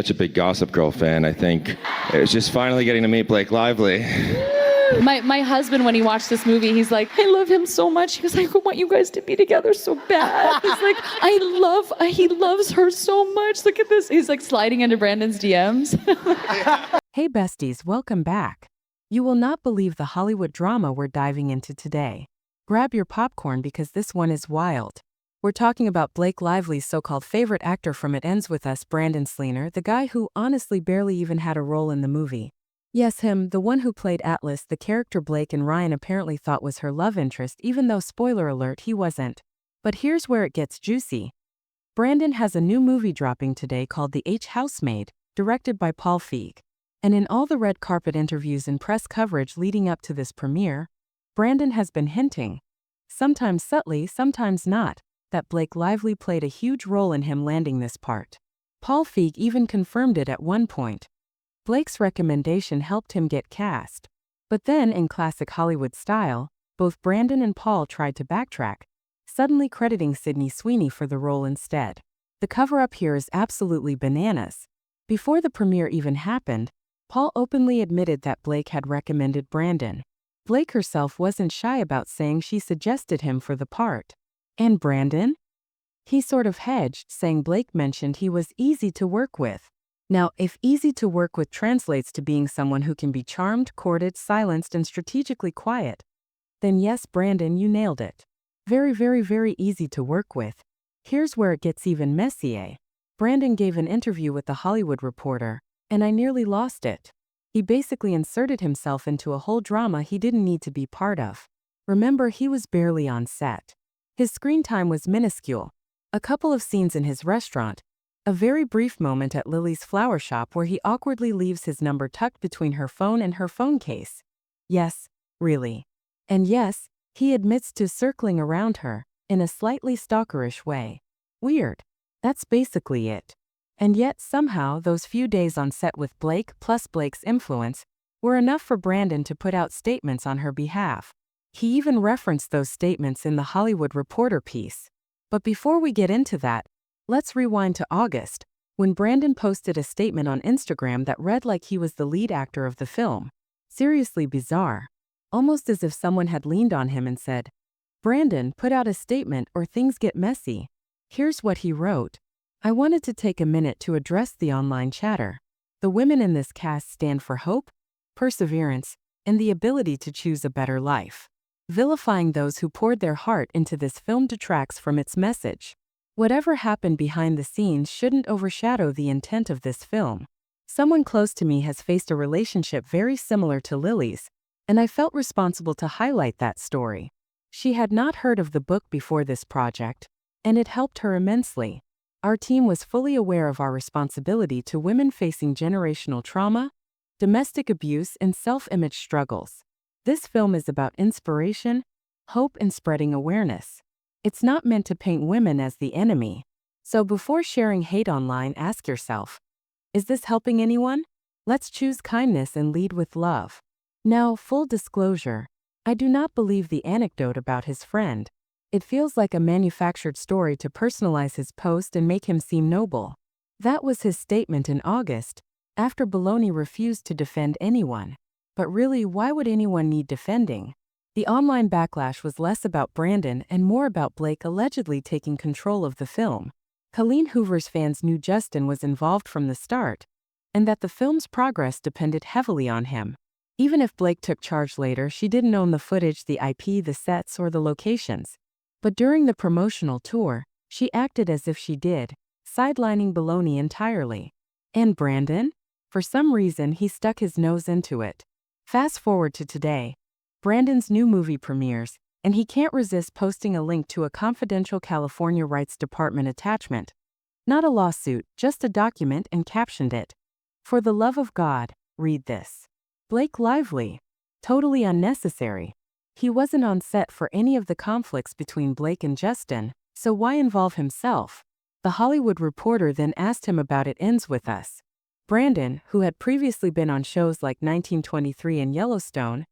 Such a big Gossip Girl fan, I think. It was just finally getting to meet Blake Lively. My husband, when he watched this movie, he's like, I love him so much. He goes, I want you guys to be together so bad. He's like, he loves her so much. Look at this. He's like sliding into Brandon's DMs. Hey besties, welcome back. You will not believe the Hollywood drama we're diving into today. Grab your popcorn because this one is wild. We're talking about Blake Lively's so-called favorite actor from It Ends With Us, Brandon Sklenar, the guy who honestly barely even had a role in the movie. Yes, him, the one who played Atlas, the character Blake and Ryan apparently thought was her love interest, even though, spoiler alert, he wasn't. But here's where it gets juicy. Brandon has a new movie dropping today called The Housemaid, directed by Paul Feig. And in all the red carpet interviews and press coverage leading up to this premiere, Brandon has been hinting, sometimes subtly, sometimes not, that Blake Lively played a huge role in him landing this part. Paul Feig even confirmed it at one point. Blake's recommendation helped him get cast. But then, in classic Hollywood style, both Brandon and Paul tried to backtrack, suddenly crediting Sydney Sweeney for the role instead. The cover-up here is absolutely bananas. Before the premiere even happened, Paul openly admitted that Blake had recommended Brandon. Blake herself wasn't shy about saying she suggested him for the part. And Brandon? He sort of hedged, saying Blake mentioned he was easy to work with. Now, if easy to work with translates to being someone who can be charmed, courted, silenced, and strategically quiet, then yes, Brandon, you nailed it. Very, very, very easy to work with. Here's where it gets even messier. Brandon gave an interview with The Hollywood Reporter, and I nearly lost it. He basically inserted himself into a whole drama he didn't need to be part of. Remember, he was barely on set. His screen time was minuscule. A couple of scenes in his restaurant, a very brief moment at Lily's flower shop where he awkwardly leaves his number tucked between her phone and her phone case. Yes, really. And yes, he admits to circling around her, in a slightly stalkerish way. Weird. That's basically it. And yet, somehow, those few days on set with Blake, plus Blake's influence, were enough for Brandon to put out statements on her behalf. He even referenced those statements in the Hollywood Reporter piece. But before we get into that, let's rewind to August, when Brandon posted a statement on Instagram that read like he was the lead actor of the film. Seriously bizarre. Almost as if someone had leaned on him and said, Brandon, put out a statement or things get messy. Here's what he wrote. I wanted to take a minute to address the online chatter. The women in this cast stand for hope, perseverance, and the ability to choose a better life. Vilifying those who poured their heart into this film detracts from its message. Whatever happened behind the scenes shouldn't overshadow the intent of this film. Someone close to me has faced a relationship very similar to Lily's, and I felt responsible to highlight that story. She had not heard of the book before this project, and it helped her immensely. Our team was fully aware of our responsibility to women facing generational trauma, domestic abuse, and self-image struggles. This film is about inspiration, hope, and spreading awareness. It's not meant to paint women as the enemy. So before sharing hate online, ask yourself, is this helping anyone? Let's choose kindness and lead with love. Now, full disclosure, I do not believe the anecdote about his friend. It feels like a manufactured story to personalize his post and make him seem noble. That was his statement in August, after Baldoni refused to defend anyone. But really, why would anyone need defending? The online backlash was less about Brandon and more about Blake allegedly taking control of the film. Colleen Hoover's fans knew Justin was involved from the start, and that the film's progress depended heavily on him. Even if Blake took charge later, she didn't own the footage, the IP, the sets, or the locations. But during the promotional tour, she acted as if she did, sidelining Baldoni entirely. And Brandon? For some reason, he stuck his nose into it. Fast forward to today. Brandon's new movie premieres, and he can't resist posting a link to a confidential California Rights Department attachment. Not a lawsuit, just a document, and captioned it. For the love of God, read this. Blake Lively. Totally unnecessary. He wasn't on set for any of the conflicts between Blake and Justin, so why involve himself? The Hollywood Reporter then asked him about It Ends With Us. Brandon, who had previously been on shows like 1923 and Yellowstone,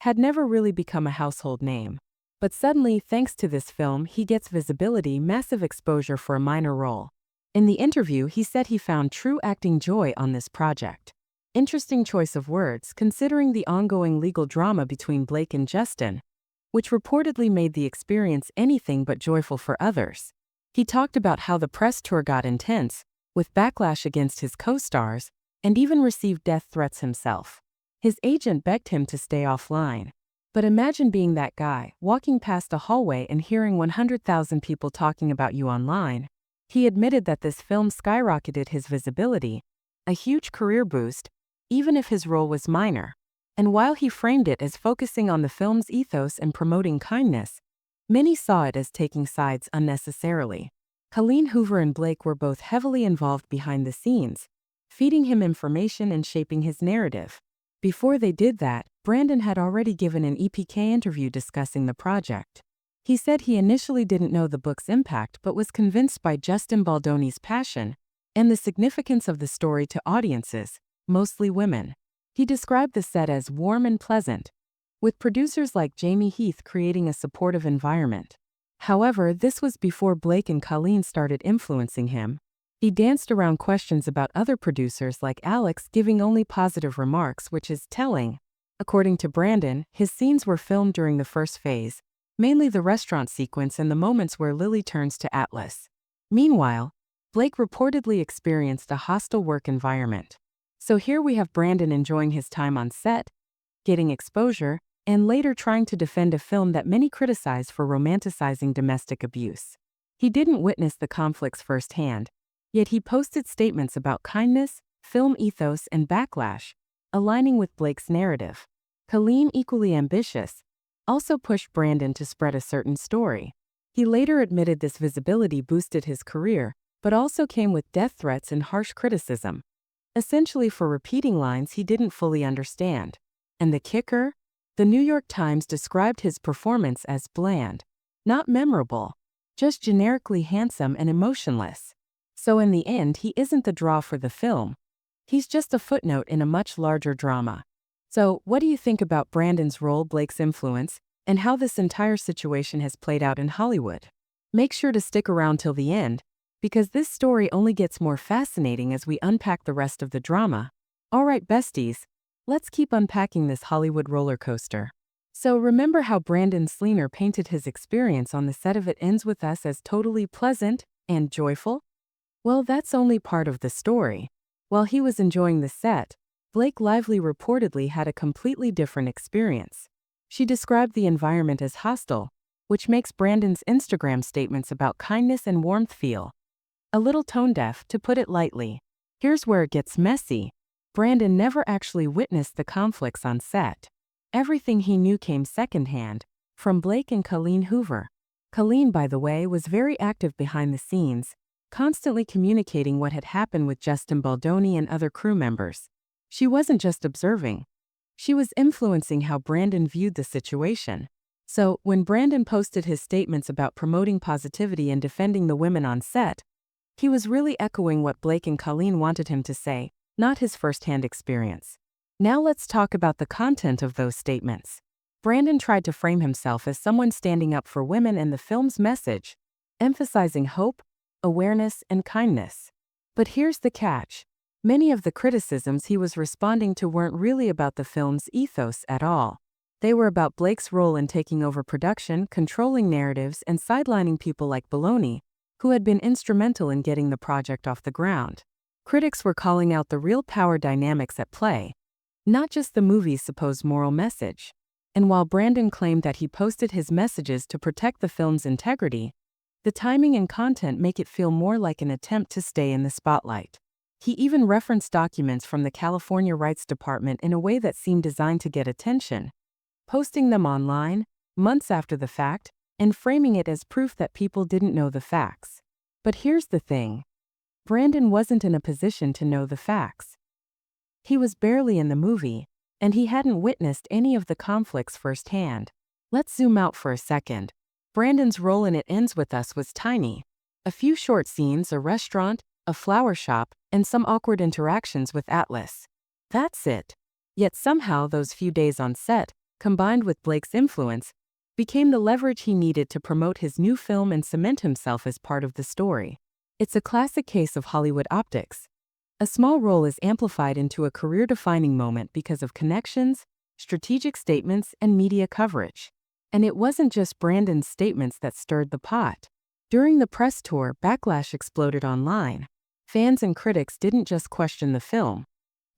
had never really become a household name. But suddenly, thanks to this film, he gets visibility, massive exposure for a minor role. In the interview, he said he found true acting joy on this project. Interesting choice of words considering the ongoing legal drama between Blake and Justin, which reportedly made the experience anything but joyful for others. He talked about how the press tour got intense, with backlash against his co-stars, and even received death threats himself. His agent begged him to stay offline. But imagine being that guy, walking past a hallway and hearing 100,000 people talking about you online. He admitted that this film skyrocketed his visibility, a huge career boost, even if his role was minor. And while he framed it as focusing on the film's ethos and promoting kindness, many saw it as taking sides unnecessarily. Colleen Hoover and Blake were both heavily involved behind the scenes, feeding him information and shaping his narrative. Before they did that, Brandon had already given an EPK interview discussing the project. He said he initially didn't know the book's impact but was convinced by Justin Baldoni's passion and the significance of the story to audiences, mostly women. He described the set as warm and pleasant, with producers like Jamie Heath creating a supportive environment. However, this was before Blake and Colleen started influencing him. He danced around questions about other producers like Alex giving only positive remarks, which is telling. According to Brandon, his scenes were filmed during the first phase, mainly the restaurant sequence and the moments where Lily turns to Atlas. Meanwhile, Blake reportedly experienced a hostile work environment. So here we have Brandon enjoying his time on set, getting exposure, and later trying to defend a film that many criticize for romanticizing domestic abuse. He didn't witness the conflicts firsthand, yet he posted statements about kindness, film ethos, and backlash, aligning with Blake's narrative. Colleen, equally ambitious, also pushed Brandon to spread a certain story. He later admitted this visibility boosted his career, but also came with death threats and harsh criticism, essentially for repeating lines he didn't fully understand. And the kicker? The New York Times described his performance as bland, not memorable, just generically handsome and emotionless. So in the end, he isn't the draw for the film. He's just a footnote in a much larger drama. So, what do you think about Brandon's role, Blake's influence, and how this entire situation has played out in Hollywood? Make sure to stick around till the end, because this story only gets more fascinating as we unpack the rest of the drama. Alright besties, let's keep unpacking this Hollywood roller coaster. So remember how Brandon Sklenar painted his experience on the set of It Ends With Us as totally pleasant and joyful? Well, that's only part of the story. While he was enjoying the set, Blake Lively reportedly had a completely different experience. She described the environment as hostile, which makes Brandon's Instagram statements about kindness and warmth feel a little tone-deaf, to put it lightly. Here's where it gets messy. Brandon never actually witnessed the conflicts on set. Everything he knew came secondhand, from Blake and Colleen Hoover. Colleen, by the way, was very active behind the scenes, constantly communicating what had happened with Justin Baldoni and other crew members. She wasn't just observing. She was influencing how Brandon viewed the situation. So, when Brandon posted his statements about promoting positivity and defending the women on set, he was really echoing what Blake and Colleen wanted him to say, not his first-hand experience. Now let's talk about the content of those statements. Brandon tried to frame himself as someone standing up for women and the film's message, emphasizing hope, awareness, and kindness. But here's the catch. Many of the criticisms he was responding to weren't really about the film's ethos at all. They were about Blake's role in taking over production, controlling narratives, and sidelining people like Baldoni, who had been instrumental in getting the project off the ground. Critics were calling out the real power dynamics at play, not just the movie's supposed moral message. And while Brandon claimed that he posted his messages to protect the film's integrity, the timing and content make it feel more like an attempt to stay in the spotlight. He even referenced documents from the California Rights Department in a way that seemed designed to get attention, posting them online, months after the fact, and framing it as proof that people didn't know the facts. But here's the thing. Brandon wasn't in a position to know the facts. He was barely in the movie, and he hadn't witnessed any of the conflicts firsthand. Let's zoom out for a second. Brandon's role in It Ends With Us was tiny. A few short scenes, a restaurant, a flower shop, and some awkward interactions with Atlas. That's it. Yet somehow those few days on set, combined with Blake's influence, became the leverage he needed to promote his new film and cement himself as part of the story. It's a classic case of Hollywood optics. A small role is amplified into a career-defining moment because of connections, strategic statements, and media coverage. And it wasn't just Brandon's statements that stirred the pot. During the press tour, backlash exploded online. Fans and critics didn't just question the film.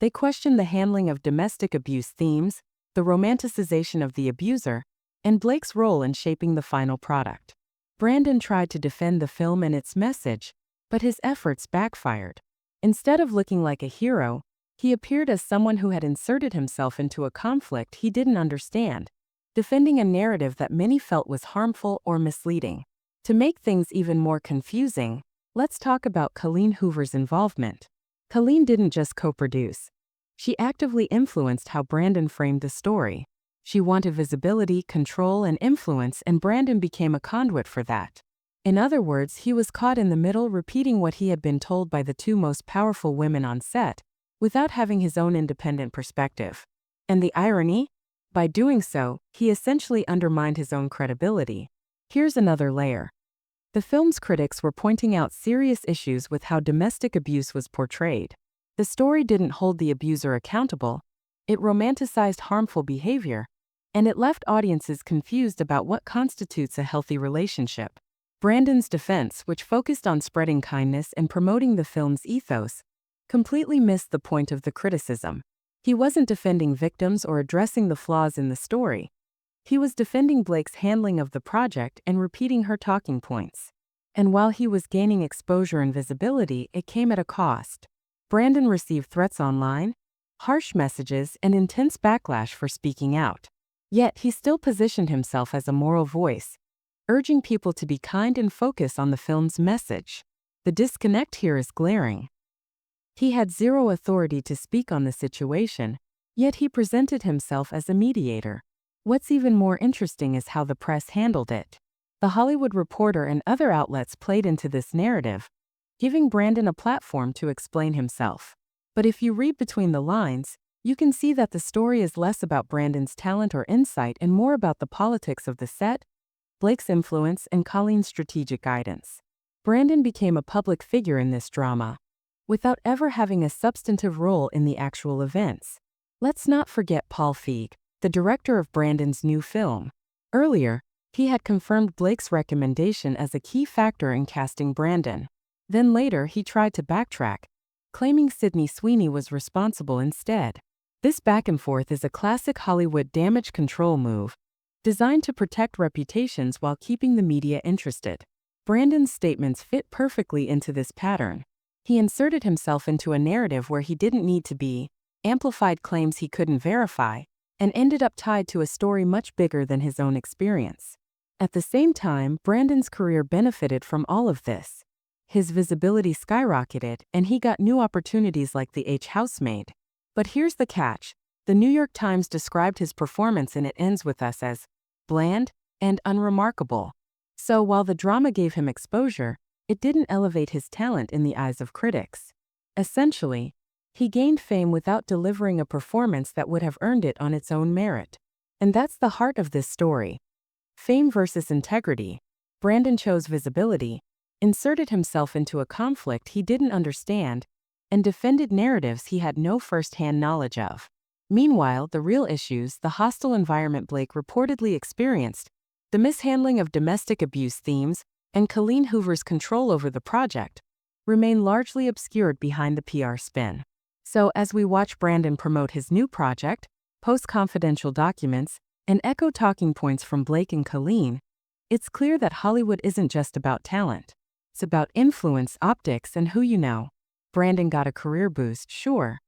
They questioned the handling of domestic abuse themes, the romanticization of the abuser, and Blake's role in shaping the final product. Brandon tried to defend the film and its message, but his efforts backfired. Instead of looking like a hero, he appeared as someone who had inserted himself into a conflict he didn't understand, defending a narrative that many felt was harmful or misleading. To make things even more confusing, let's talk about Colleen Hoover's involvement. Colleen didn't just co-produce. She actively influenced how Brandon framed the story. She wanted visibility, control, and influence, and Brandon became a conduit for that. In other words, he was caught in the middle, repeating what he had been told by the two most powerful women on set, without having his own independent perspective. And the irony? By doing so, he essentially undermined his own credibility. Here's another layer. The film's critics were pointing out serious issues with how domestic abuse was portrayed. The story didn't hold the abuser accountable, it romanticized harmful behavior, and it left audiences confused about what constitutes a healthy relationship. Brandon's defense, which focused on spreading kindness and promoting the film's ethos, completely missed the point of the criticism. He wasn't defending victims or addressing the flaws in the story. He was defending Blake's handling of the project and repeating her talking points. And while he was gaining exposure and visibility, it came at a cost. Brandon received threats online, harsh messages, and intense backlash for speaking out. Yet he still positioned himself as a moral voice, urging people to be kind and focus on the film's message. The disconnect here is glaring. He had zero authority to speak on the situation, yet he presented himself as a mediator. What's even more interesting is how the press handled it. The Hollywood Reporter and other outlets played into this narrative, giving Brandon a platform to explain himself. But if you read between the lines, you can see that the story is less about Brandon's talent or insight and more about the politics of the set, Blake's influence, and Colleen's strategic guidance. Brandon became a public figure in this drama, without ever having a substantive role in the actual events. Let's not forget Paul Feig, the director of Brandon's new film. Earlier, he had confirmed Blake's recommendation as a key factor in casting Brandon. Then later, he tried to backtrack, claiming Sydney Sweeney was responsible instead. This back and forth is a classic Hollywood damage control move, designed to protect reputations while keeping the media interested. Brandon's statements fit perfectly into this pattern. He inserted himself into a narrative where he didn't need to be, amplified claims he couldn't verify, and ended up tied to a story much bigger than his own experience. At the same time, Brandon's career benefited from all of this. His visibility skyrocketed, and he got new opportunities like The Housemaid. But here's the catch. The New York Times described his performance in It Ends With Us as bland and unremarkable. So while the drama gave him exposure, it didn't elevate his talent in the eyes of critics. Essentially, he gained fame without delivering a performance that would have earned it on its own merit. And that's the heart of this story. Fame versus integrity. Brandon chose visibility, inserted himself into a conflict he didn't understand, and defended narratives he had no first-hand knowledge of. Meanwhile, the real issues, the hostile environment Blake reportedly experienced, the mishandling of domestic abuse themes, and Colleen Hoover's control over the project, remain largely obscured behind the PR spin. So as we watch Brandon promote his new project, post confidential documents, and echo talking points from Blake and Colleen, it's clear that Hollywood isn't just about talent. It's about influence, optics, and who you know. Brandon got a career boost, sure,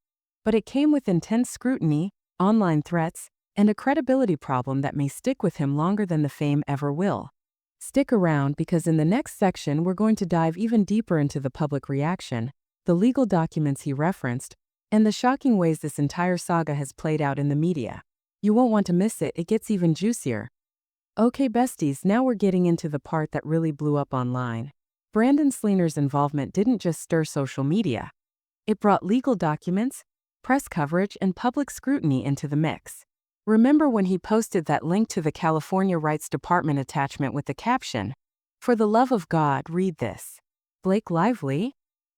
but it came with intense scrutiny, online threats, and a credibility problem that may stick with him longer than the fame ever will. Stick around because in the next section we're going to dive even deeper into the public reaction, the legal documents he referenced, and the shocking ways this entire saga has played out in the media. You won't want to miss it, it gets even juicier. Okay besties, now we're getting into the part that really blew up online. Brandon Sklenar's involvement didn't just stir social media. It brought legal documents, press coverage, and public scrutiny into the mix. Remember when he posted that link to the California Rights Department attachment with the caption, "For the love of God, read this." Blake Lively?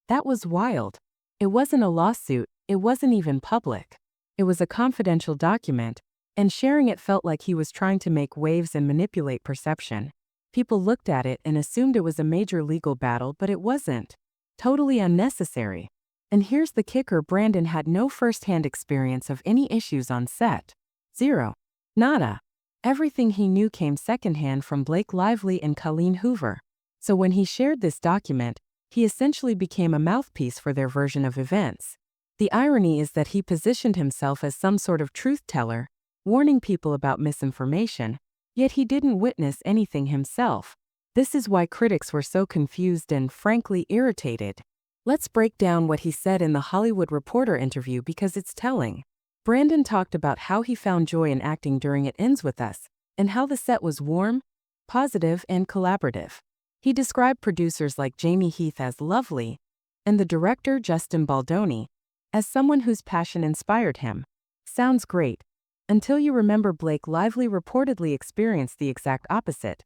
That was wild. It wasn't a lawsuit, it wasn't even public. It was a confidential document, and sharing it felt like he was trying to make waves and manipulate perception. People looked at it and assumed it was a major legal battle, but it wasn't. Totally unnecessary. And here's the kicker: Brandon had no first-hand experience of any issues on set. Zero. Nada. Everything he knew came secondhand from Blake Lively and Colleen Hoover. So when he shared this document, he essentially became a mouthpiece for their version of events. The irony is that he positioned himself as some sort of truth-teller, warning people about misinformation, yet he didn't witness anything himself. This is why critics were so confused and, frankly, irritated. Let's break down what he said in the Hollywood Reporter interview because it's telling. Brandon talked about how he found joy in acting during It Ends With Us, and how the set was warm, positive, and collaborative. He described producers like Jamie Heath as lovely, and the director, Justin Baldoni, as someone whose passion inspired him. Sounds great, until you remember Blake Lively reportedly experienced the exact opposite.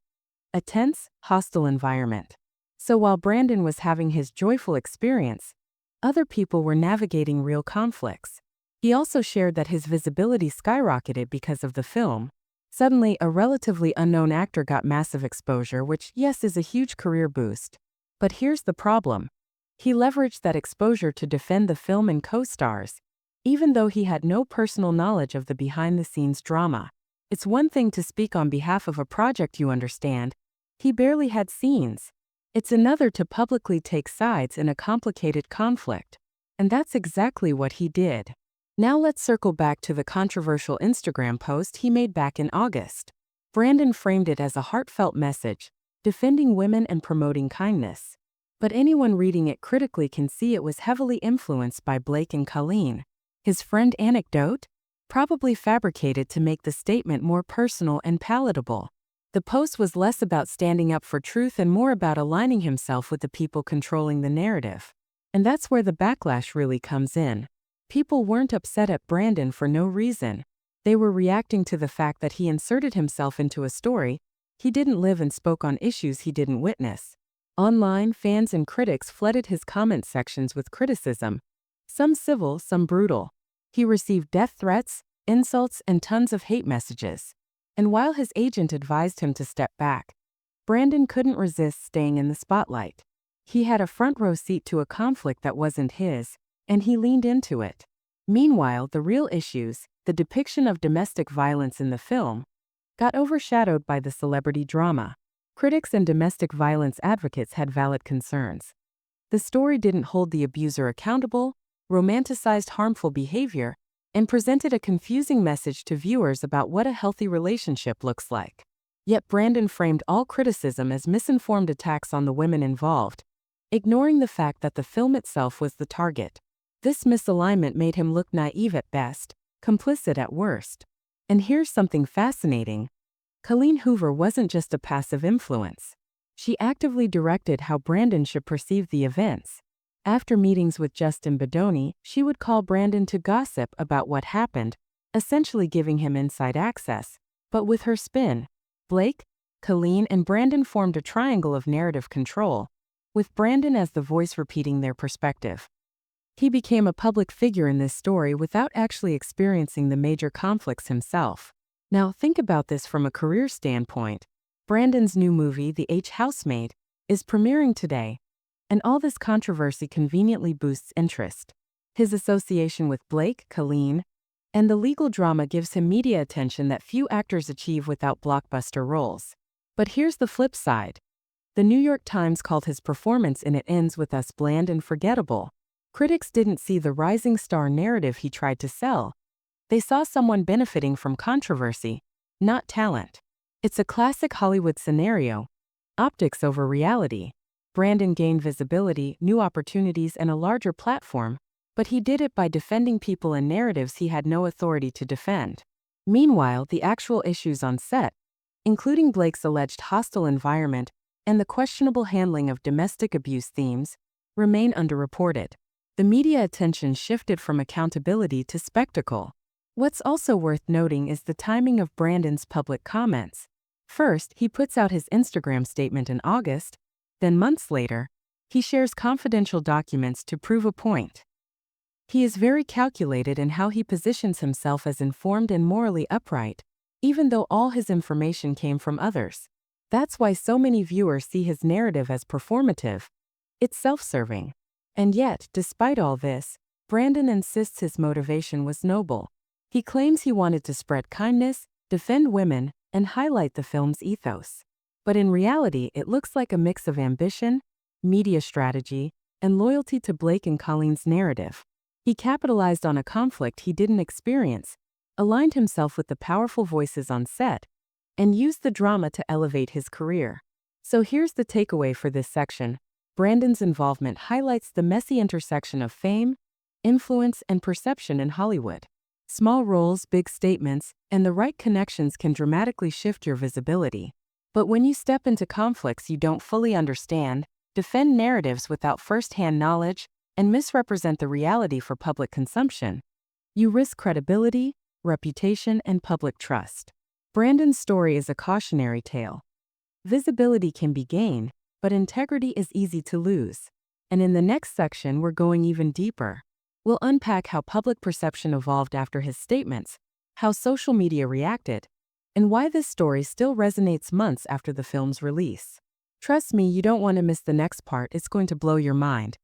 A tense, hostile environment. So while Brandon was having his joyful experience, other people were navigating real conflicts. He also shared that his visibility skyrocketed because of the film. Suddenly, a relatively unknown actor got massive exposure, which, yes, is a huge career boost. But here's the problem. He leveraged that exposure to defend the film and co-stars, even though he had no personal knowledge of the behind-the-scenes drama. It's one thing to speak on behalf of a project you understand. He barely had scenes. It's another to publicly take sides in a complicated conflict. And that's exactly what he did. Now let's circle back to the controversial Instagram post he made back in August. Brandon framed it as a heartfelt message, defending women and promoting kindness. But anyone reading it critically can see it was heavily influenced by Blake and Colleen. His friend anecdote? Probably fabricated to make the statement more personal and palatable. The post was less about standing up for truth and more about aligning himself with the people controlling the narrative. And that's where the backlash really comes in. People weren't upset at Brandon for no reason. They were reacting to the fact that he inserted himself into a story he didn't live and spoke on issues he didn't witness. Online, fans and critics flooded his comment sections with criticism, some civil, some brutal. He received death threats, insults, and tons of hate messages. And while his agent advised him to step back, Brandon couldn't resist staying in the spotlight. He had a front-row seat to a conflict that wasn't his, and he leaned into it. Meanwhile, the real issues, the depiction of domestic violence in the film, got overshadowed by the celebrity drama. Critics and domestic violence advocates had valid concerns. The story didn't hold the abuser accountable, romanticized harmful behavior, and presented a confusing message to viewers about what a healthy relationship looks like. Yet Brandon framed all criticism as misinformed attacks on the women involved, ignoring the fact that the film itself was the target. This misalignment made him look naive at best, complicit at worst. And here's something fascinating. Colleen Hoover wasn't just a passive influence. She actively directed how Brandon should perceive the events. After meetings with Justin Baldoni, she would call Brandon to gossip about what happened, essentially giving him inside access. But with her spin, Blake, Colleen, and Brandon formed a triangle of narrative control, with Brandon as the voice repeating their perspective. He became a public figure in this story without actually experiencing the major conflicts himself. Now think about this from a career standpoint. Brandon's new movie, The Housemaid, is premiering today, and all this controversy conveniently boosts interest. His association with Blake, Colleen, and the legal drama gives him media attention that few actors achieve without blockbuster roles. But here's the flip side. The New York Times called his performance in It Ends With Us bland and forgettable. Critics didn't see the rising star narrative he tried to sell. They saw someone benefiting from controversy, not talent. It's a classic Hollywood scenario. Optics over reality. Brandon gained visibility, new opportunities, and a larger platform, but he did it by defending people and narratives he had no authority to defend. Meanwhile, the actual issues on set, including Blake's alleged hostile environment and the questionable handling of domestic abuse themes, remain underreported. The media attention shifted from accountability to spectacle. What's also worth noting is the timing of Brandon's public comments. First, he puts out his Instagram statement in August, then months later, He shares confidential documents to prove a point. He is very calculated in how he positions himself as informed and morally upright, even though all his information came from others. That's why so many viewers see his narrative as performative. It's self-serving. And yet, despite all this, Brandon insists his motivation was noble. He claims he wanted to spread kindness, defend women, and highlight the film's ethos. But in reality, it looks like a mix of ambition, media strategy, and loyalty to Blake and Colleen's narrative. He capitalized on a conflict he didn't experience, aligned himself with the powerful voices on set, and used the drama to elevate his career. So here's the takeaway for this section. Brandon's involvement highlights the messy intersection of fame, influence, and perception in Hollywood. Small roles, big statements, and the right connections can dramatically shift your visibility. But when you step into conflicts you don't fully understand, defend narratives without first-hand knowledge, and misrepresent the reality for public consumption, you risk credibility, reputation, and public trust. Brandon's story is a cautionary tale. Visibility can be gained, but integrity is easy to lose. And in the next section, we're going even deeper. We'll unpack how public perception evolved after his statements, how social media reacted, and why this story still resonates months after the film's release. Trust me, you don't want to miss the next part. It's going to blow your mind.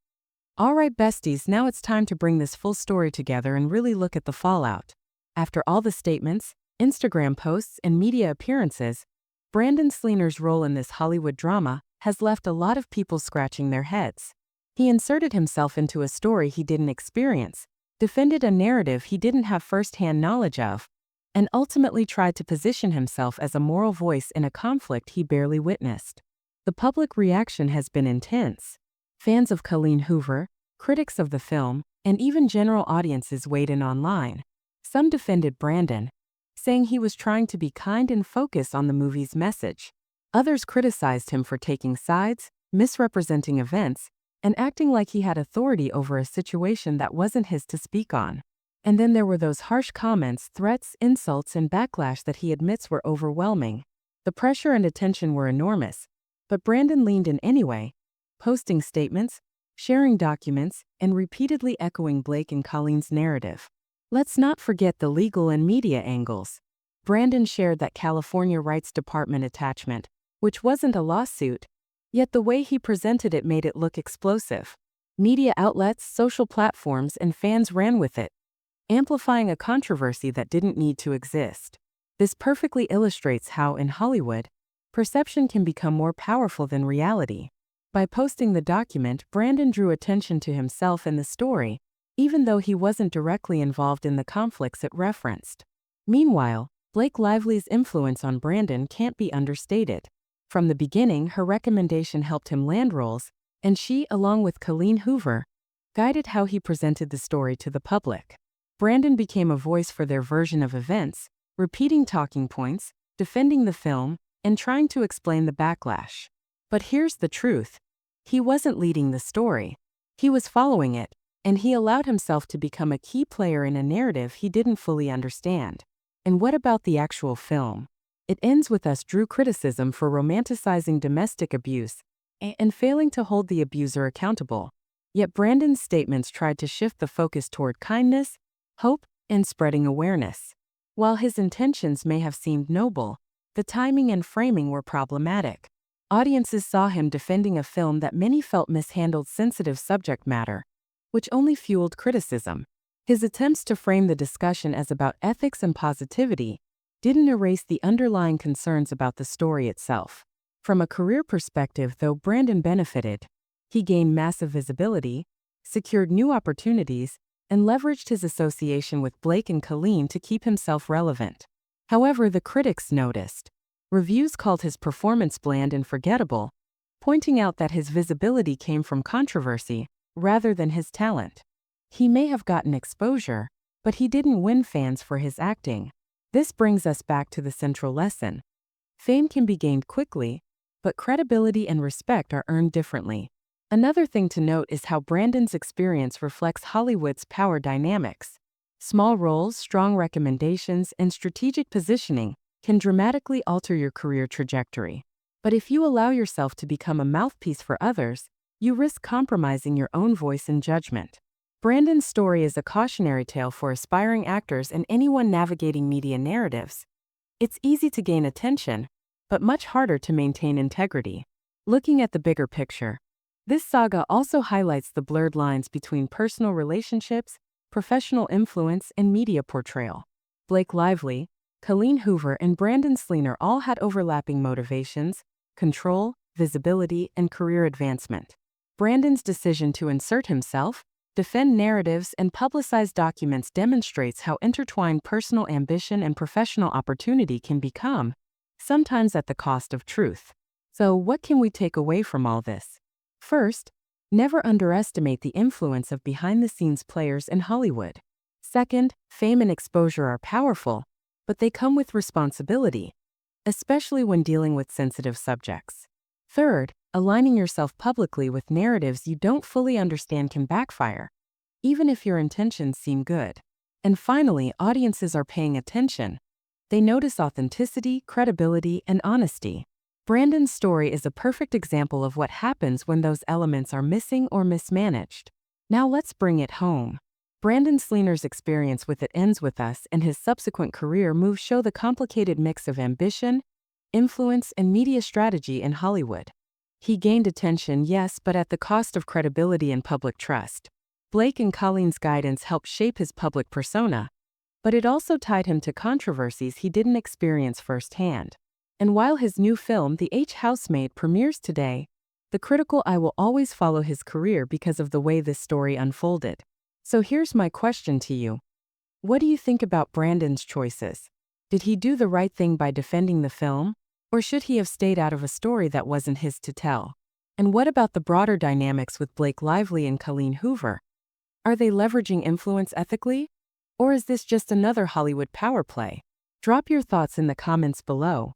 Alright besties, now it's time to bring this full story together and really look at the fallout. After all the statements, Instagram posts, and media appearances, Brandon Sklenar's role in this Hollywood drama has left a lot of people scratching their heads. He inserted himself into a story he didn't experience, defended a narrative he didn't have first-hand knowledge of, and ultimately tried to position himself as a moral voice in a conflict he barely witnessed. The public reaction has been intense. Fans of Colleen Hoover, critics of the film, and even general audiences weighed in online. Some defended Brandon, saying he was trying to be kind and focus on the movie's message. Others criticized him for taking sides, misrepresenting events, and acting like he had authority over a situation that wasn't his to speak on. And then there were those harsh comments, threats, insults, and backlash that he admits were overwhelming. The pressure and attention were enormous, but Brandon leaned in anyway, posting statements, sharing documents, and repeatedly echoing Blake and Colleen's narrative. Let's not forget the legal and media angles. Brandon shared that California Rights Department attachment, which wasn't a lawsuit, yet the way he presented it made it look explosive. Media outlets, social platforms, and fans ran with it, amplifying a controversy that didn't need to exist. This perfectly illustrates how, in Hollywood, perception can become more powerful than reality. By posting the document, Brandon drew attention to himself and the story, even though he wasn't directly involved in the conflicts it referenced. Meanwhile, Blake Lively's influence on Brandon can't be understated. From the beginning, her recommendation helped him land roles, and she, along with Colleen Hoover, guided how he presented the story to the public. Brandon became a voice for their version of events, repeating talking points, defending the film, and trying to explain the backlash. But here's the truth. He wasn't leading the story. He was following it, and he allowed himself to become a key player in a narrative he didn't fully understand. And what about the actual film? It ends with us Drew criticism for romanticizing domestic abuse and failing to hold the abuser accountable. Yet Brandon's statements tried to shift the focus toward kindness, hope, and spreading awareness. While his intentions may have seemed noble, the timing and framing were problematic. Audiences saw him defending a film that many felt mishandled sensitive subject matter, which only fueled criticism. His attempts to frame the discussion as about ethics and positivity didn't erase the underlying concerns about the story itself. From a career perspective, though, Brandon benefited. He gained massive visibility, secured new opportunities, and leveraged his association with Blake and Colleen to keep himself relevant. However, the critics noticed. Reviews called his performance bland and forgettable, pointing out that his visibility came from controversy rather than his talent. He may have gotten exposure, but he didn't win fans for his acting. This brings us back to the central lesson. Fame can be gained quickly, but credibility and respect are earned differently. Another thing to note is how Brandon's experience reflects Hollywood's power dynamics. Small roles, strong recommendations, and strategic positioning can dramatically alter your career trajectory. But if you allow yourself to become a mouthpiece for others, you risk compromising your own voice and judgment. Brandon's story is a cautionary tale for aspiring actors and anyone navigating media narratives. It's easy to gain attention, but much harder to maintain integrity. Looking at the bigger picture, this saga also highlights the blurred lines between personal relationships, professional influence, and media portrayal. Blake Lively, Colleen Hoover, and Brandon Sklenar all had overlapping motivations: control, visibility, and career advancement. Brandon's decision to insert himself, defend narratives, and publicize documents demonstrates how intertwined personal ambition and professional opportunity can become, sometimes at the cost of truth. So, what can we take away from all this? First, never underestimate the influence of behind-the-scenes players in Hollywood. Second, fame and exposure are powerful, but they come with responsibility, especially when dealing with sensitive subjects. Third, aligning yourself publicly with narratives you don't fully understand can backfire, even if your intentions seem good. And finally, audiences are paying attention. They notice authenticity, credibility, and honesty. Brandon's story is a perfect example of what happens when those elements are missing or mismanaged. Now let's bring it home. Brandon Sklenar's experience with It Ends With Us and his subsequent career moves show the complicated mix of ambition, influence, and media strategy in Hollywood. He gained attention, yes, but at the cost of credibility and public trust. Blake and Colleen's guidance helped shape his public persona, but it also tied him to controversies he didn't experience firsthand. And while his new film, The Housemaid, premieres today, the critical eye will always follow his career because of the way this story unfolded. So here's my question to you. What do you think about Brandon's choices? Did he do the right thing by defending the film? Or should he have stayed out of a story that wasn't his to tell? And what about the broader dynamics with Blake Lively and Colleen Hoover? Are they leveraging influence ethically? Or is this just another Hollywood power play? Drop your thoughts in the comments below.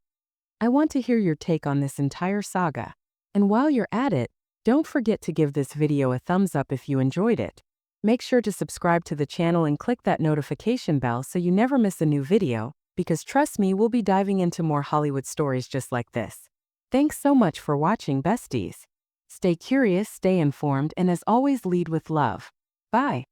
I want to hear your take on this entire saga. And while you're at it, don't forget to give this video a thumbs up if you enjoyed it. Make sure to subscribe to the channel and click that notification bell so you never miss a new video, because trust me, we'll be diving into more Hollywood stories just like this. Thanks so much for watching, besties. Stay curious, stay informed, and as always, lead with love. Bye.